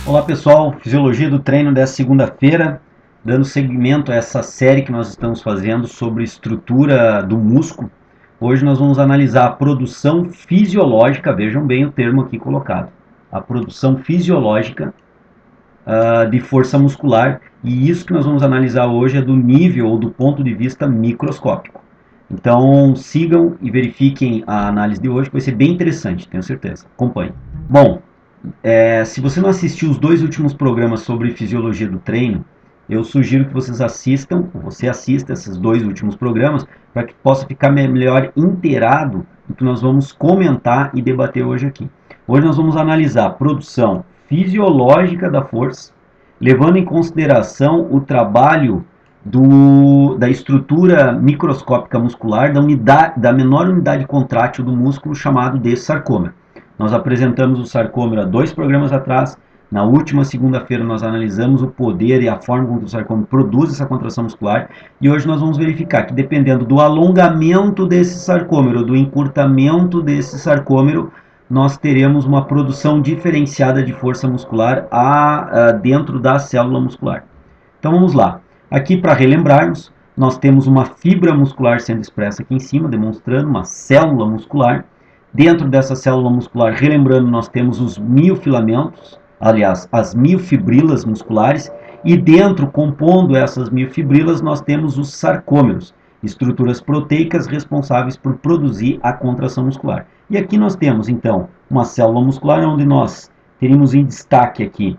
Olá pessoal, Fisiologia do Treino dessa segunda-feira, dando seguimento a essa série que nós estamos fazendo sobre estrutura do músculo. Hoje nós vamos analisar a produção fisiológica, vejam bem o termo aqui colocado, a produção fisiológica de força muscular, e isso que nós vamos analisar hoje é do nível ou do ponto de vista microscópico. Então sigam e verifiquem a análise de hoje, que vai ser bem interessante, tenho certeza. Acompanhem. Bom, se você não assistiu os dois últimos programas sobre fisiologia do treino, eu sugiro que vocês assistam, ou você assista esses dois últimos programas, para que possa ficar melhor inteirado do que nós vamos comentar e debater hoje aqui. Hoje nós vamos analisar a produção fisiológica da força, levando em consideração o trabalho da estrutura microscópica muscular, da menor unidade contrátil do músculo, chamado de sarcômero. Nós apresentamos o sarcômero há 2 programas atrás. Na última segunda-feira nós analisamos o poder e a forma como o sarcômero produz essa contração muscular. E hoje nós vamos verificar que, dependendo do alongamento desse sarcômero, do encurtamento desse sarcômero, nós teremos uma produção diferenciada de força muscular dentro da célula muscular. Então vamos lá. Aqui, para relembrarmos, nós temos uma fibra muscular sendo expressa aqui em cima, demonstrando uma célula muscular. Dentro dessa célula muscular, relembrando, nós temos os miofilamentos, aliás, as miofibrilas musculares, e dentro, compondo essas miofibrilas, nós temos os sarcômeros, estruturas proteicas responsáveis por produzir a contração muscular. E aqui nós temos, então, uma célula muscular onde nós teríamos em destaque aqui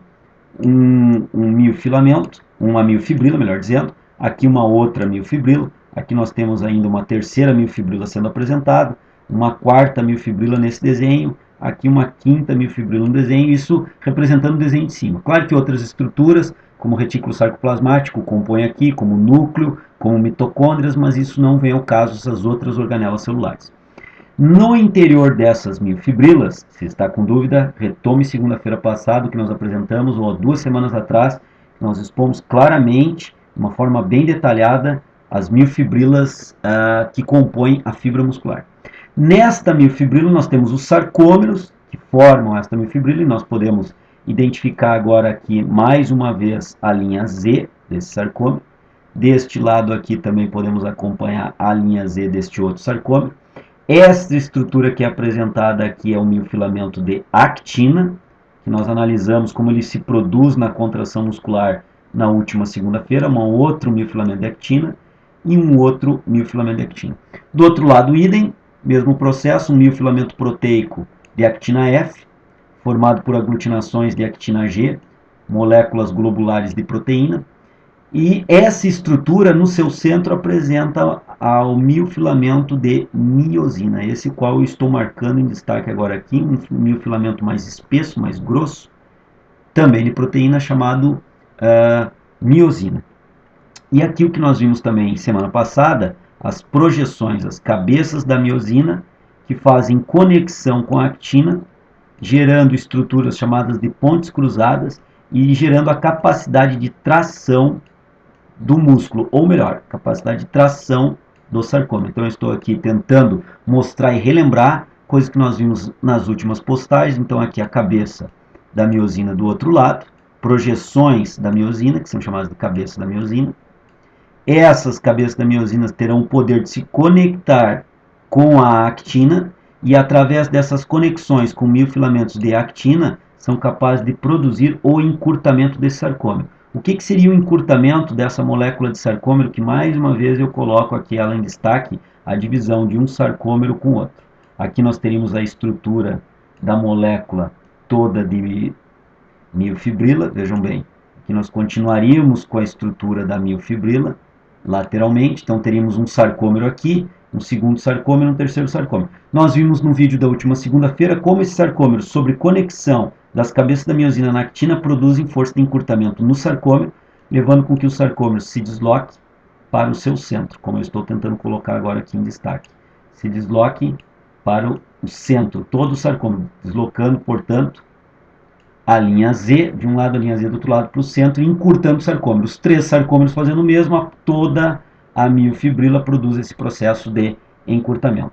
um miofilamento, uma miofibrila, melhor dizendo, aqui uma outra miofibrila, aqui nós temos ainda uma terceira miofibrila sendo apresentada, uma quarta miofibrila nesse desenho, aqui uma quinta miofibrila no desenho, isso representando o desenho de cima. Claro que outras estruturas, como o retículo sarcoplasmático, compõem aqui, como o núcleo, como mitocôndrias, mas isso não vem ao caso dessas outras organelas celulares. No interior dessas miofibrilas, se está com dúvida, retome segunda-feira passada, que nós apresentamos, ou 2 semanas atrás, nós expomos claramente, de uma forma bem detalhada, as miofibrilas que compõem a fibra muscular. Nesta miofibrila nós temos os sarcômeros que formam esta miofibrila, e nós podemos identificar agora aqui mais uma vez a linha Z desse sarcômero. Deste lado aqui também podemos acompanhar a linha Z deste outro sarcômero. Esta estrutura que é apresentada aqui é o miofilamento de actina, que nós analisamos como ele se produz na contração muscular na última segunda-feira, um outro miofilamento de actina e um outro miofilamento de actina. Do outro lado, idem, mesmo processo, um miofilamento proteico de actina F, formado por aglutinações de actina G, moléculas globulares de proteína, e essa estrutura no seu centro apresenta o miofilamento de miosina, esse qual eu estou marcando em destaque agora aqui, um miofilamento mais espesso, mais grosso, também de proteína, chamado miosina. E aqui o que nós vimos também semana passada, as projeções, as cabeças da miosina, que fazem conexão com a actina, gerando estruturas chamadas de pontes cruzadas e gerando a capacidade de tração do músculo, ou melhor, capacidade de tração do sarcômero. Então eu estou aqui tentando mostrar e relembrar coisas que nós vimos nas últimas postagens. Então aqui a cabeça da miosina do outro lado, projeções da miosina, que são chamadas de cabeça da miosina. Essas cabeças da miosina terão o poder de se conectar com a actina e, através dessas conexões com miofilamentos de actina, são capazes de produzir o encurtamento desse sarcômero. O que seria o encurtamento dessa molécula de sarcômero, que mais uma vez eu coloco aqui ela em destaque, a divisão de um sarcômero com outro. Aqui nós teríamos a estrutura da molécula toda de miofibrila, vejam bem, aqui nós continuaríamos com a estrutura da miofibrila, lateralmente, então teríamos um sarcômero aqui, um segundo sarcômero, um terceiro sarcômero. Nós vimos no vídeo da última segunda-feira como esse sarcômero, sobre conexão das cabeças da miosina na actina, produzem força de encurtamento no sarcômero, levando com que o sarcômero se desloque para o seu centro, como eu estou tentando colocar agora aqui em destaque. Se desloque para o centro, todo o sarcômero, deslocando, portanto, a linha Z, de um lado a linha Z do outro lado para o centro, e encurtando o sarcômero. Os 3 sarcômeros fazendo o mesmo, toda a miofibrila produz esse processo de encurtamento.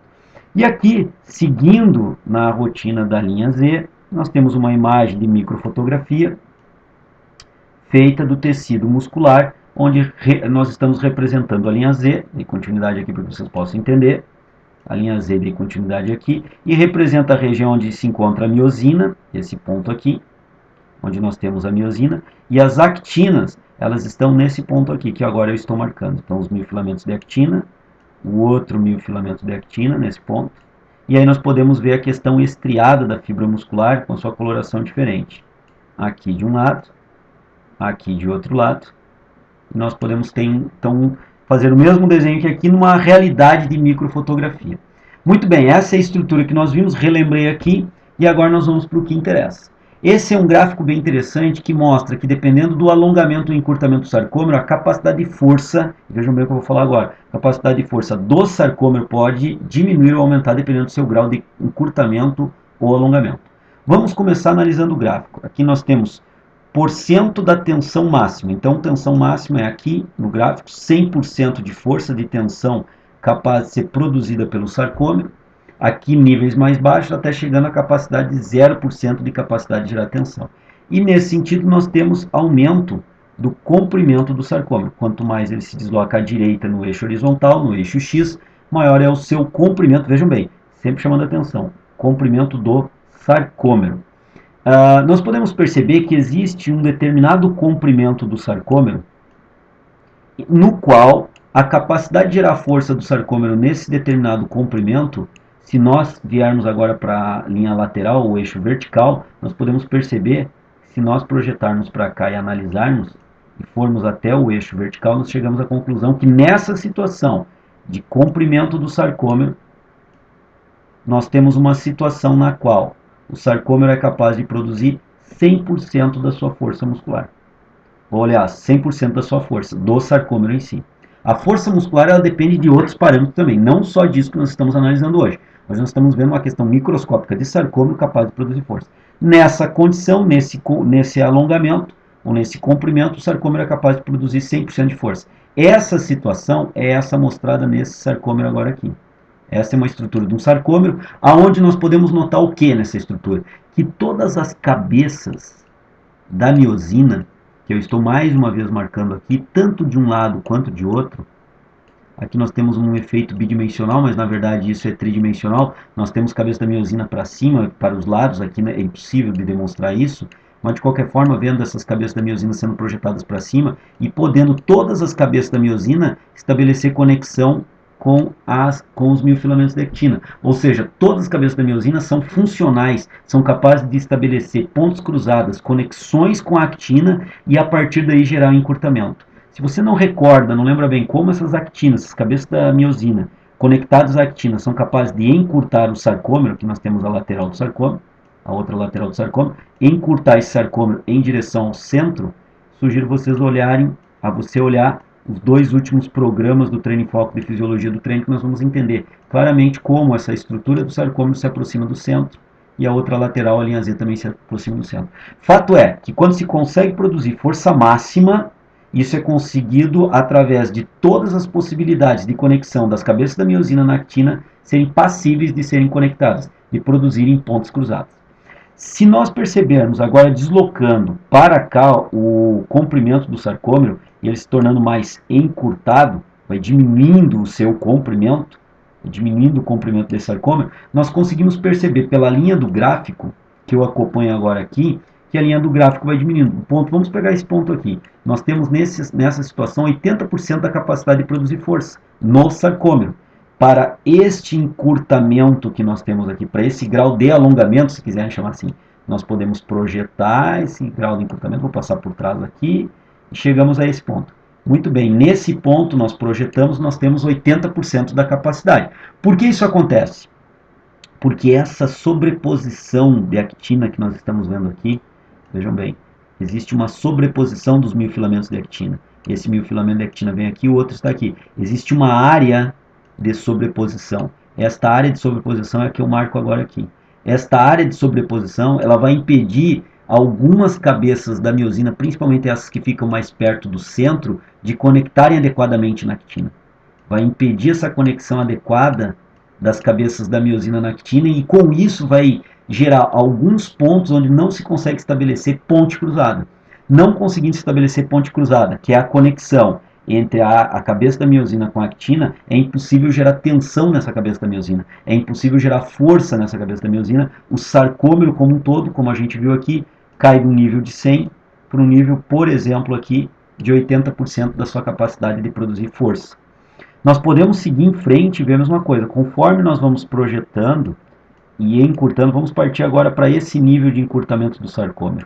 E aqui, seguindo na rotina da linha Z, nós temos uma imagem de microfotografia, feita do tecido muscular, onde nós estamos representando a linha Z, de continuidade aqui para que vocês possam entender, a linha Z de continuidade aqui, e representa a região onde se encontra a miosina, esse ponto aqui, onde nós temos a miosina, e as actinas, elas estão nesse ponto aqui, que agora eu estou marcando. Então, os miofilamentos de actina, o outro miofilamento de actina, nesse ponto, e aí nós podemos ver a questão estriada da fibra muscular, com sua coloração diferente. Aqui de um lado, aqui de outro lado, e nós podemos então fazer o mesmo desenho que aqui numa realidade de microfotografia. Muito bem, essa é a estrutura que nós vimos, relembrei aqui, e agora nós vamos para o que interessa. Esse é um gráfico bem interessante que mostra que dependendo do alongamento e encurtamento do sarcômero, a capacidade de força, vejam bem o que eu vou falar agora, a capacidade de força do sarcômero pode diminuir ou aumentar dependendo do seu grau de encurtamento ou alongamento. Vamos começar analisando o gráfico. Aqui nós temos % da tensão máxima. Então, tensão máxima é aqui no gráfico, 100% de força de tensão capaz de ser produzida pelo sarcômero. Aqui níveis mais baixos, até chegando à capacidade de 0% de capacidade de gerar tensão. E nesse sentido nós temos aumento do comprimento do sarcômero. Quanto mais ele se desloca à direita no eixo horizontal, no eixo X, maior é o seu comprimento, vejam bem, sempre chamando a atenção, comprimento do sarcômero. Nós podemos perceber que existe um determinado comprimento do sarcômero, no qual a capacidade de gerar força do sarcômero nesse determinado comprimento, se nós viermos agora para a linha lateral, o eixo vertical, nós podemos perceber, se nós projetarmos para cá e analisarmos, e formos até o eixo vertical, nós chegamos à conclusão que nessa situação de comprimento do sarcômero, nós temos uma situação na qual o sarcômero é capaz de produzir 100% da sua força muscular. Ou, aliás, 100% da sua força, do sarcômero em si. A força muscular ela depende de outros parâmetros também, não só disso que nós estamos analisando hoje. Mas nós estamos vendo uma questão microscópica de sarcômero capaz de produzir força. Nessa condição, nesse alongamento, ou nesse comprimento, o sarcômero é capaz de produzir 100% de força. Essa situação é essa mostrada nesse sarcômero agora aqui. Essa é uma estrutura de um sarcômero, aonde nós podemos notar o que nessa estrutura? Que todas as cabeças da miosina, que eu estou mais uma vez marcando aqui, tanto de um lado quanto de outro, aqui nós temos um efeito bidimensional, mas na verdade isso é tridimensional, nós temos cabeça da miosina para cima, para os lados, aqui é impossível de demonstrar isso, mas de qualquer forma, vendo essas cabeças da miosina sendo projetadas para cima, e podendo todas as cabeças da miosina estabelecer conexão com os miofilamentos de actina. Ou seja, todas as cabeças da miosina são funcionais, são capazes de estabelecer pontos cruzados, conexões com a actina e a partir daí gerar um encurtamento. Se você não recorda, não lembra bem como essas actinas, essas cabeças da miosina, conectadas à actina, são capazes de encurtar o sarcômero, que nós temos a lateral do sarcômero, a outra lateral do sarcômero, encurtar esse sarcômero em direção ao centro, sugiro vocês olharem, olhar os dois últimos programas do Treino em Foco de Fisiologia do Treino, que nós vamos entender claramente como essa estrutura do sarcômero se aproxima do centro e a outra lateral, a linha Z, também se aproxima do centro. Fato é que quando se consegue produzir força máxima, isso é conseguido através de todas as possibilidades de conexão das cabeças da miosina na actina serem passíveis de serem conectadas, de produzirem pontos cruzados. Se nós percebermos agora deslocando para cá o comprimento do sarcômero, e ele se tornando mais encurtado, vai diminuindo o seu comprimento, diminuindo o comprimento desse sarcômero, nós conseguimos perceber pela linha do gráfico, que eu acompanho agora aqui, que a linha do gráfico vai diminuindo. Vamos pegar esse ponto aqui. Nós temos nessa situação 80% da capacidade de produzir força no sarcômero. Para este encurtamento que nós temos aqui, para esse grau de alongamento, se quiserem chamar assim, nós podemos projetar esse grau de encurtamento, vou passar por trás aqui, e chegamos a esse ponto. Muito bem, nesse ponto nós projetamos, nós temos 80% da capacidade. Por que isso acontece? Porque essa sobreposição de actina que nós estamos vendo aqui, vejam bem, existe uma sobreposição dos miofilamentos de actina. Esse miofilamento de actina vem aqui, o outro está aqui. Existe uma área de sobreposição. Esta área de sobreposição é a que eu marco agora aqui. Esta área de sobreposição, ela vai impedir algumas cabeças da miosina, principalmente essas que ficam mais perto do centro, de conectarem adequadamente na actina. Vai impedir essa conexão adequada das cabeças da miosina na actina e com isso vai gerar alguns pontos onde não se consegue estabelecer ponte cruzada. não conseguindo estabelecer ponte cruzada, que é a conexão entre a cabeça da miosina com a actina, é impossível gerar tensão nessa cabeça da miosina, é impossível gerar força nessa cabeça da miosina. O sarcômero como um todo, como a gente viu aqui, cai do nível de 100 para um nível, por exemplo, aqui de 80% da sua capacidade de produzir força. Nós podemos seguir em frente e ver a mesma coisa. Conforme nós vamos projetando e encurtando, vamos partir agora para esse nível de encurtamento do sarcômero.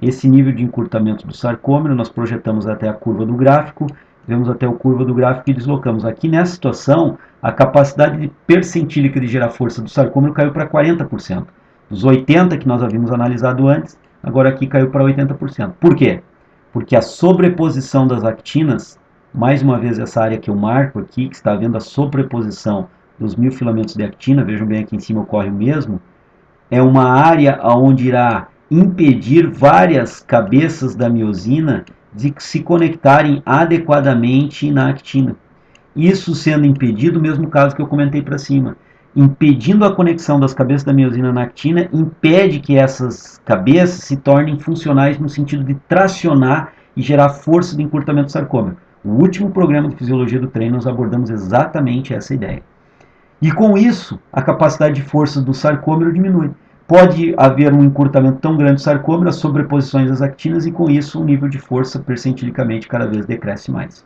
Esse nível de encurtamento do sarcômero, nós projetamos até a curva do gráfico, vemos até a curva do gráfico e deslocamos. Aqui nessa situação, a capacidade de percentílica de gerar força do sarcômero caiu para 40%. Dos 80% que nós havíamos analisado antes, agora aqui caiu para 80%. Por quê? Porque a sobreposição das actinas, mais uma vez essa área que eu marco aqui, que está havendo a sobreposição dos miofilamentos de actina, vejam bem aqui em cima ocorre o mesmo, é uma área onde irá impedir várias cabeças da miosina de se conectarem adequadamente na actina. Isso sendo impedido, o mesmo caso que eu comentei para cima, impedindo a conexão das cabeças da miosina na actina, impede que essas cabeças se tornem funcionais no sentido de tracionar e gerar força de encurtamento do sarcômero. No último programa de Fisiologia do Treino, nós abordamos exatamente essa ideia. E com isso, a capacidade de força do sarcômero diminui. Pode haver um encurtamento tão grande do sarcômero, as sobreposições das actinas, e com isso o nível de força percentilicamente cada vez decresce mais.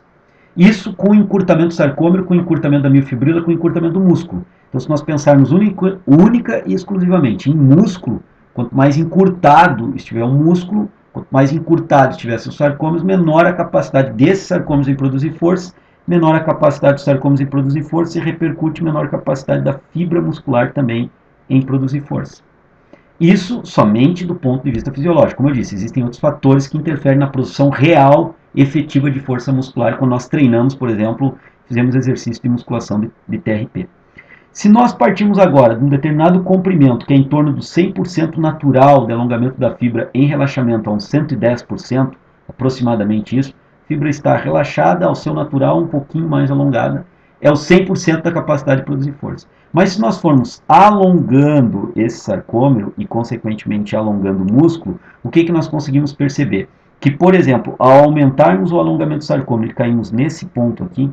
Isso com o encurtamento do sarcômero, com o encurtamento da miofibrila, com o encurtamento do músculo. Então, se nós pensarmos única e exclusivamente em músculo, quanto mais encurtado estiver o músculo, quanto mais encurtado estiver os sarcômeros, menor a capacidade desses sarcômeros em produzir força, menor a capacidade dos sarcômeros em produzir força e repercute menor capacidade da fibra muscular também em produzir força. Isso somente do ponto de vista fisiológico. Como eu disse, existem outros fatores que interferem na produção real, efetiva de força muscular quando nós treinamos, por exemplo, fizemos exercício de musculação de TRP. Se nós partirmos agora de um determinado comprimento, que é em torno do 100% natural de alongamento da fibra em relaxamento a uns 110%, aproximadamente isso, a fibra está relaxada ao seu natural, um pouquinho mais alongada, é o 100% da capacidade de produzir força. Mas se nós formos alongando esse sarcômero e, consequentemente, alongando o músculo, o que nós conseguimos perceber? Que, por exemplo, ao aumentarmos o alongamento do sarcômero e cairmos nesse ponto aqui,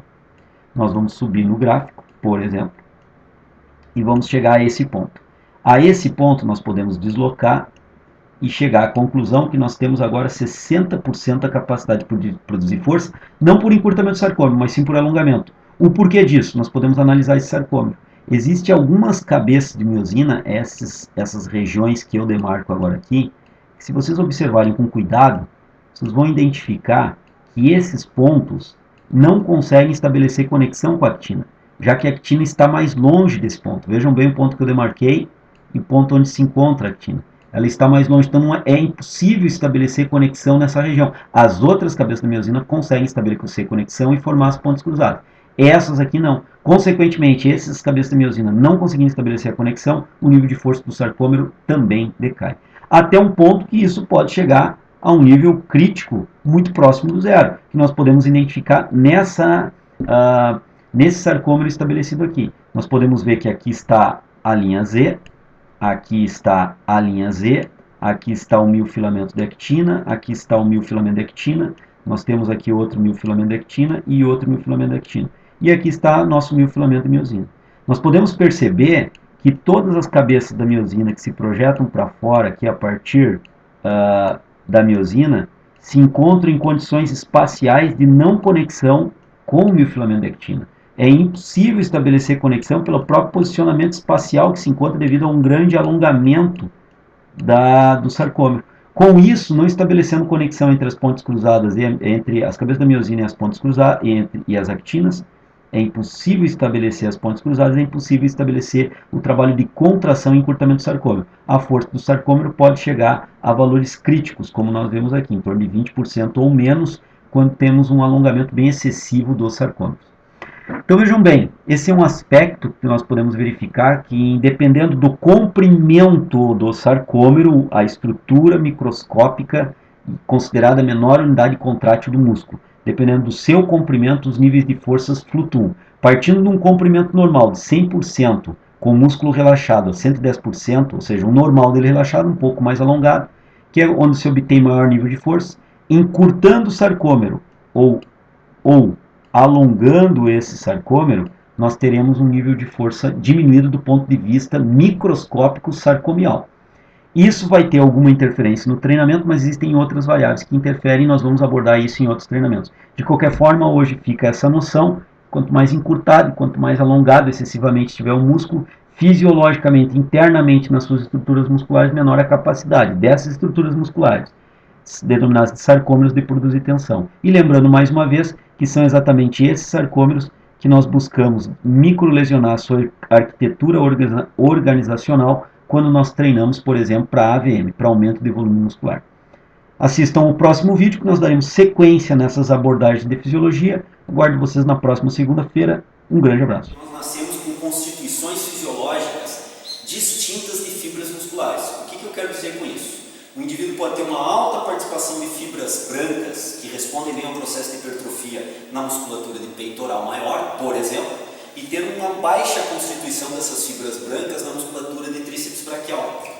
nós vamos subir no gráfico, por exemplo, e vamos chegar a esse ponto. A esse ponto nós podemos deslocar e chegar à conclusão que nós temos agora 60% da capacidade de produzir força, não por encurtamento do sarcômero, mas sim por alongamento. O porquê disso? Nós podemos analisar esse sarcômero. Existem algumas cabeças de miosina, essas regiões que eu demarco agora aqui, que se vocês observarem com cuidado, vocês vão identificar que esses pontos não conseguem estabelecer conexão com a actina, já que a actina está mais longe desse ponto. Vejam bem o ponto que eu demarquei e o ponto onde se encontra a actina. Ela está mais longe, então é impossível estabelecer conexão nessa região. As outras cabeças da miosina conseguem estabelecer conexão e formar as pontes cruzadas. Essas aqui não. Consequentemente, essas cabeças da miosina não conseguindo estabelecer a conexão, o nível de força do sarcômero também decai. Até um ponto que isso pode chegar a um nível crítico muito próximo do zero, que nós podemos identificar nesse sarcômero estabelecido aqui. Nós podemos ver que aqui está a linha Z, aqui está a linha Z, aqui está o miofilamento de actina, aqui está o miofilamento de actina, nós temos aqui outro miofilamento de actina e outro miofilamento de actina. E aqui está nosso miofilamento de miosina. Nós podemos perceber que todas as cabeças da miosina que se projetam para fora aqui a partir da miosina se encontram em condições espaciais de não conexão com o miofilamento de actina. É impossível estabelecer conexão pelo próprio posicionamento espacial que se encontra devido a um grande alongamento do sarcômero. Com isso, não estabelecendo conexão entre as pontes cruzadas, entre as cabeças da miosina e as pontes cruzadas, e as actinas, é impossível estabelecer as pontes cruzadas, é impossível estabelecer o trabalho de contração e encurtamento do sarcômero. A força do sarcômero pode chegar a valores críticos, como nós vemos aqui, em torno de 20% ou menos, quando temos um alongamento bem excessivo dos sarcômeros. Então vejam bem, esse é um aspecto que nós podemos verificar que, dependendo do comprimento do sarcômero, a estrutura microscópica considerada a menor unidade contrátil do músculo. Dependendo do seu comprimento, os níveis de forças flutuam. Partindo de um comprimento normal de 100%, com o músculo relaxado a 110%, ou seja, o normal dele relaxado, um pouco mais alongado, que é onde se obtém maior nível de força, encurtando o sarcômero ou alongando esse sarcômero, nós teremos um nível de força diminuído do ponto de vista microscópico sarcomial. Isso vai ter alguma interferência no treinamento, mas existem outras variáveis que interferem e nós vamos abordar isso em outros treinamentos. De qualquer forma, hoje fica essa noção, quanto mais encurtado, quanto mais alongado excessivamente estiver o músculo, fisiologicamente, internamente nas suas estruturas musculares, menor a capacidade dessas estruturas musculares, denominadas de sarcômeros, de produzir tensão. E lembrando mais uma vez que são exatamente esses sarcômeros que nós buscamos microlesionar a sua arquitetura organizacional quando nós treinamos, por exemplo, para AVM, para aumento de volume muscular. Assistam ao próximo vídeo que nós daremos sequência nessas abordagens de fisiologia. Aguardo vocês na próxima segunda-feira. Um grande abraço. Nós nascemos com constituições fisiológicas distintas de fibras musculares. O que eu quero dizer com isso? O indivíduo pode ter uma alta participação de fibras brancas que respondem bem ao processo de hipertrofia na musculatura de peitoral maior, por exemplo, e ter uma baixa constituição dessas fibras brancas na musculatura de tríceps braquial.